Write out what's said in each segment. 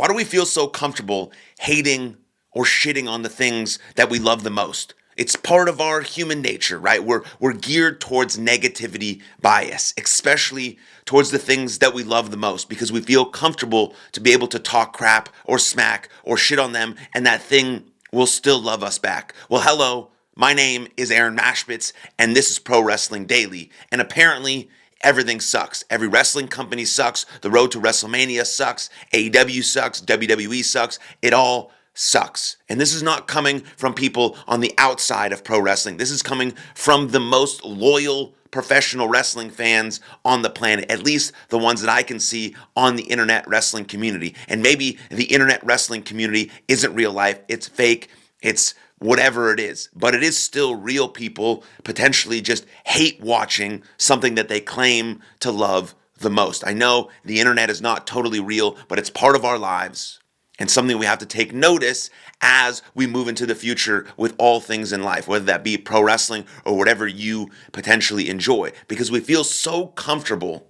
Why do we feel so comfortable hating or shitting on the things that we love the most? It's part of our human nature, right? We're geared towards negativity bias, especially towards the things that we love the most, because we feel comfortable to be able to talk crap or smack or shit on them, and that thing will still love us back. Well, hello, my name is Aaron Machbitz, and this is Pro Wrestling Daily. And apparently, everything sucks. Every wrestling company sucks. The road to WrestleMania sucks. AEW sucks. WWE sucks. It all sucks. And this is not coming from people on the outside of pro wrestling. This is coming from the most loyal professional wrestling fans on the planet, at least the ones that I can see on the internet wrestling community. And maybe the internet wrestling community isn't real life. It's fake. It's whatever it is. But it is still real people potentially just hate watching something that they claim to love the most. I know the internet is not totally real, but it's part of our lives and something we have to take notice as we move into the future with all things in life, whether that be pro wrestling or whatever you potentially enjoy, because we feel so comfortable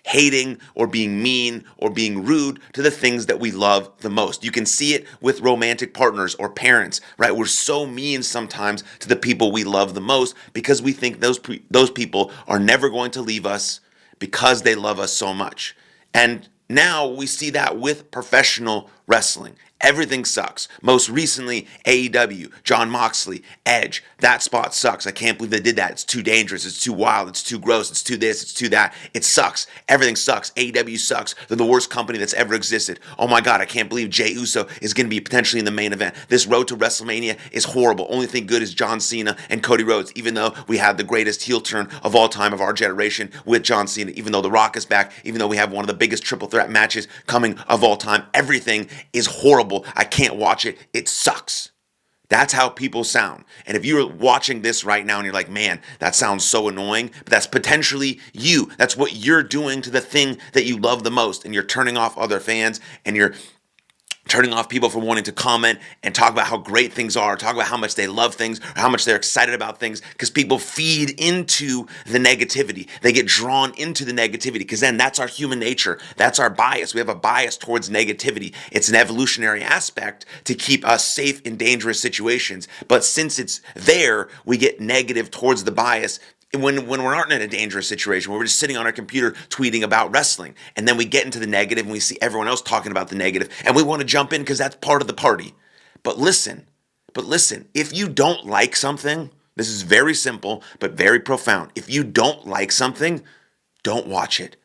hating or being mean or being rude to the things that we love the most. You can see it with romantic partners or parents, right? We're so mean sometimes to the people we love the most because we think those people are never going to leave us because they love us so much. And now we see that with professional wrestling. Everything sucks. Most recently, AEW, Jon Moxley, Edge. That spot sucks. I can't believe they did that. It's too dangerous. It's too wild. It's too gross. It's too this. It's too that. It sucks. Everything sucks. AEW sucks. They're the worst company that's ever existed. Oh my God, I can't believe Jey Uso is going to be potentially in the main event. This road to WrestleMania is horrible. Only thing good is John Cena and Cody Rhodes, even though we had the greatest heel turn of all time of our generation with John Cena, even though The Rock is back, even though we have one of the biggest triple threat matches coming of all time. Everything is horrible. I can't watch it. It sucks. That's how people sound. And if you're watching this right now and you're like, man, that sounds so annoying, but that's potentially you. That's what you're doing to the thing that you love the most. And you're turning off other fans and you're turning off people from wanting to comment and talk about how great things are, talk about how much they love things, or how much they're excited about things, because people feed into the negativity. They get drawn into the negativity, because then that's our human nature. That's our bias. We have a bias towards negativity. It's an evolutionary aspect to keep us safe in dangerous situations. But since it's there, we get negative towards the bias when we're not in a dangerous situation, where we're just sitting on our computer tweeting about wrestling, and then we get into the negative and we see everyone else talking about the negative, and we want to jump in because that's part of the party. But listen, if you don't like something, this is very simple but very profound. If you don't like something, don't watch it.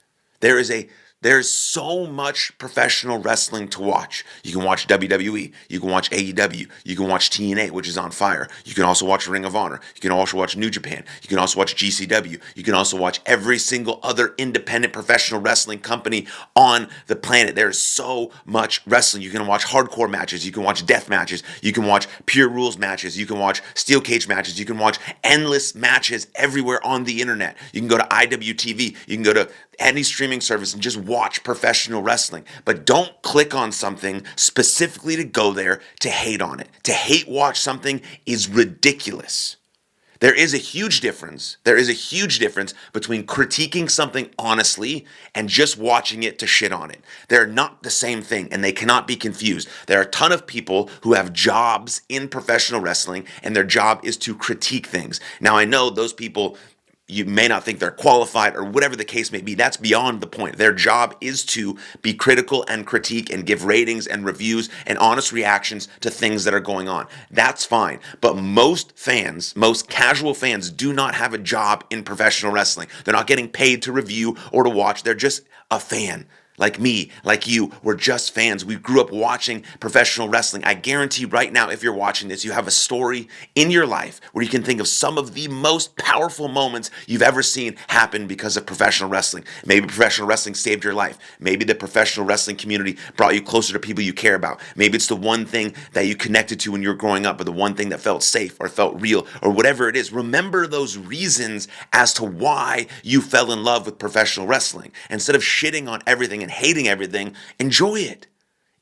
There's so much professional wrestling to watch. You can watch WWE, you can watch AEW, you can watch TNA, which is on fire. You can also watch Ring of Honor. You can also watch New Japan. You can also watch GCW. You can also watch every single other independent professional wrestling company on the planet. There's so much wrestling. You can watch hardcore matches. You can watch death matches. You can watch pure rules matches. You can watch steel cage matches. You can watch endless matches everywhere on the internet. You can go to IWTV. You can go to any streaming service and just watch professional wrestling. But don't click on something specifically to go there to hate on it. To hate watch something is ridiculous. There is a huge difference. There is a huge difference between critiquing something honestly and just watching it to shit on it. They're not the same thing, and they cannot be confused. There are a ton of people who have jobs in professional wrestling, and their job is to critique things. Now, I know those people, you may not think they're qualified or whatever the case may be. That's beyond the point. Their job is to be critical and critique and give ratings and reviews and honest reactions to things that are going on. That's fine. But most fans, most casual fans, do not have a job in professional wrestling. They're not getting paid to review or to watch. They're just a fan. Like me, like you, we're just fans. We grew up watching professional wrestling. I guarantee right now, if you're watching this, you have a story in your life where you can think of some of the most powerful moments you've ever seen happen because of professional wrestling. Maybe professional wrestling saved your life. Maybe the professional wrestling community brought you closer to people you care about. Maybe it's the one thing that you connected to when you were growing up, or the one thing that felt safe or felt real, or whatever it is. Remember those reasons as to why you fell in love with professional wrestling. Instead of shitting on everything and hating everything, enjoy it.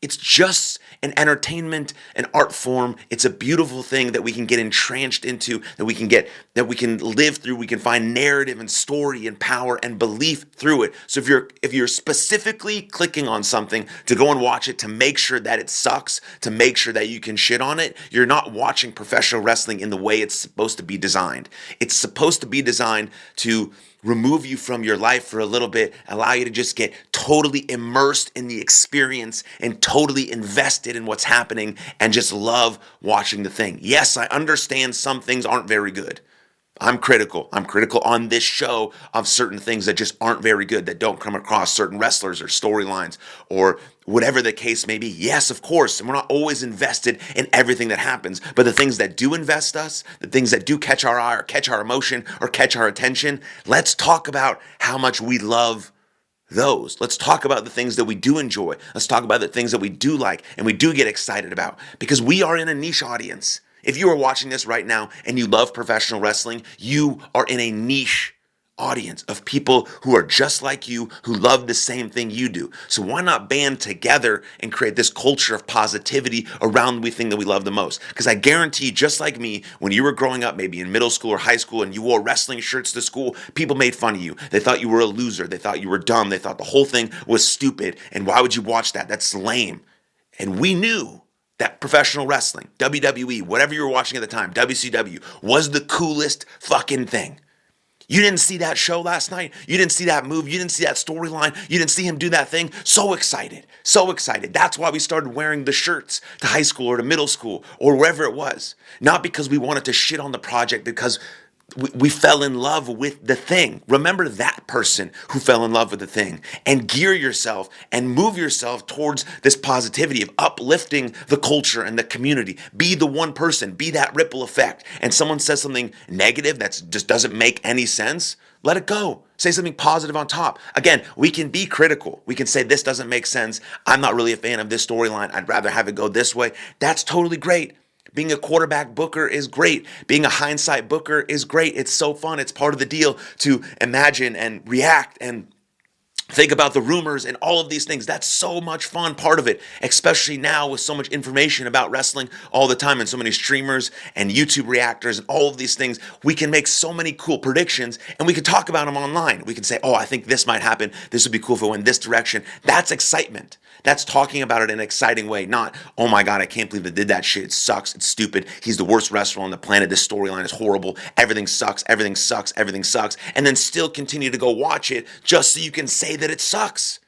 It's just an entertainment, an art form. It's a beautiful thing that we can get entrenched into, that we can live through. We can find narrative and story and power and belief through it. So if you're specifically clicking on something to go and watch it to make sure that it sucks, to make sure that you can shit on it, you're not watching professional wrestling in the way it's supposed to be designed. It's supposed to be designed to remove you from your life for a little bit, allow you to just get totally immersed in the experience and totally invested in what's happening and just love watching the thing. Yes, I understand some things aren't very good. I'm critical. I'm critical on this show of certain things that just aren't very good, that don't come across, certain wrestlers or storylines or whatever the case may be. Yes, of course, and we're not always invested in everything that happens, but the things that do invest us, the things that do catch our eye or catch our emotion or catch our attention, let's talk about how much we love those. Let's talk about the things that we do enjoy. Let's talk about the things that we do like and we do get excited about, because we are in a niche audience. If you are watching this right now and you love professional wrestling, you are in a niche audience of people who are just like you, who love the same thing you do. So why not band together and create this culture of positivity around the thing that we love the most? Because I guarantee, just like me, when you were growing up, maybe in middle school or high school, and you wore wrestling shirts to school, people made fun of you. They thought you were a loser. They thought you were dumb. They thought the whole thing was stupid. And why would you watch that? That's lame. And we knew that professional wrestling, WWE, whatever you were watching at the time, WCW, was the coolest fucking thing. You didn't see that show last night. You didn't see that move. You didn't see that storyline. You didn't see him do that thing. So excited. So excited. That's why we started wearing the shirts to high school or to middle school or wherever it was. Not because we wanted to shit on the project, because we fell in love with the thing. Remember that person who fell in love with the thing, and gear yourself and move yourself towards this positivity of uplifting the culture and the community. Be the one person, be that ripple effect. And someone says something negative that just doesn't make any sense, let it go. Say something positive on top. Again, we can be critical. We can say this doesn't make sense. I'm not really a fan of this storyline. I'd rather have it go this way. That's totally great. Being a quarterback booker is great. Being a hindsight booker is great. It's so fun. It's part of the deal to imagine and react and think about the rumors and all of these things. That's so much fun, part of it, especially now with so much information about wrestling all the time and so many streamers and YouTube reactors and all of these things. We can make so many cool predictions and we can talk about them online. We can say, oh, I think this might happen. This would be cool if it went this direction. That's excitement. That's talking about it in an exciting way, not, oh my God, I can't believe they did that shit. It sucks. It's stupid. He's the worst wrestler on the planet. This storyline is horrible. Everything sucks. Everything sucks. Everything sucks. And then still continue to go watch it just so you can say that it sucks.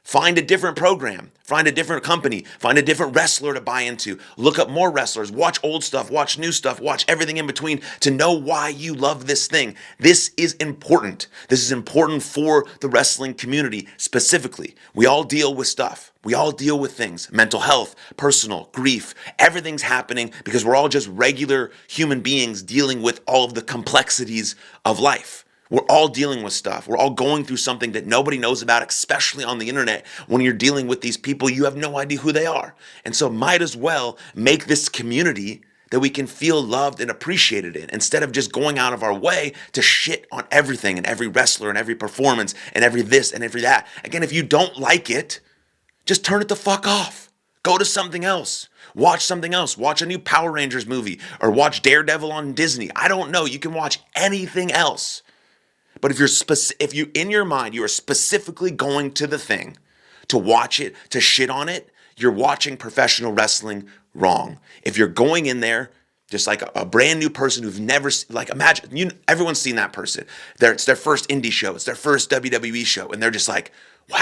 Find a different program. Find a different company. Find a different wrestler to buy into. Look up more wrestlers. Watch old stuff. Watch new stuff. Watch everything in between to know why you love this thing. This is important. This is important for the wrestling community specifically. We all deal with stuff. We all deal with things. Mental health, personal, grief. Everything's happening because we're all just regular human beings dealing with all of the complexities of life. We're all dealing with stuff. We're all going through something that nobody knows about, especially on the internet. When you're dealing with these people, you have no idea who they are. And so might as well make this community that we can feel loved and appreciated in, instead of just going out of our way to shit on everything and every wrestler and every performance and every this and every that. Again, if you don't like it, just turn it the fuck off. Go to something else. Watch something else. Watch a new Power Rangers movie or watch Daredevil on Disney. I don't know. You can watch anything else. But if you in your mind, you are specifically going to the thing to watch it, to shit on it, you're watching professional wrestling wrong. If you're going in there just like a brand new person who've never, like, imagine, everyone's seen that person. It's their first indie show. It's their first WWE show. And they're just like, wow.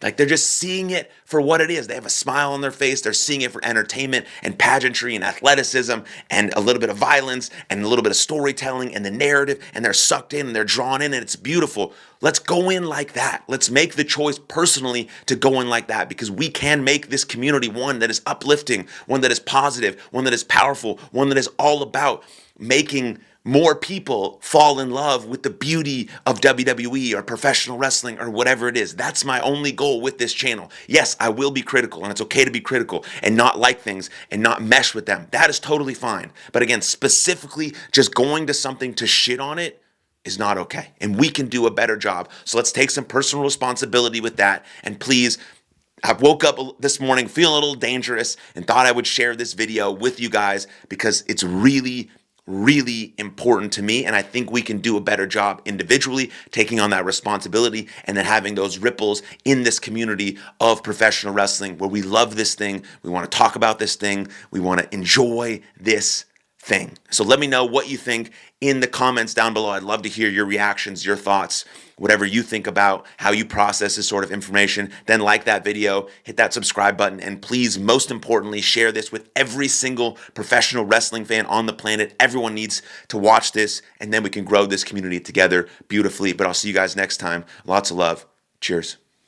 Like, they're just seeing it for what it is. They have a smile on their face. They're seeing it for entertainment and pageantry and athleticism and a little bit of violence and a little bit of storytelling and the narrative, and they're sucked in and they're drawn in and it's beautiful. Let's go in like that. Let's make the choice personally to go in like that, because we can make this community one that is uplifting, one that is positive, one that is powerful, one that is all about making more people fall in love with the beauty of WWE or professional wrestling or whatever it is. That's my only goal with this channel. Yes, I will be critical, and it's okay to be critical and not like things and not mesh with them. That is totally fine. But again, specifically just going to something to shit on it is not okay. And we can do a better job. So let's take some personal responsibility with that. And please, I woke up this morning feeling a little dangerous and thought I would share this video with you guys because it's really, really important to me. And I think we can do a better job individually taking on that responsibility and then having those ripples in this community of professional wrestling where we love this thing. We want to talk about this thing. We want to enjoy this thing. So let me know what you think in the comments down below. I'd love to hear your reactions, your thoughts, whatever you think about how you process this sort of information. Then like that video, hit that subscribe button, and please, most importantly, share this with every single professional wrestling fan on the planet. Everyone needs to watch this, and then we can grow this community together beautifully. But I'll see you guys next time. Lots of love. Cheers.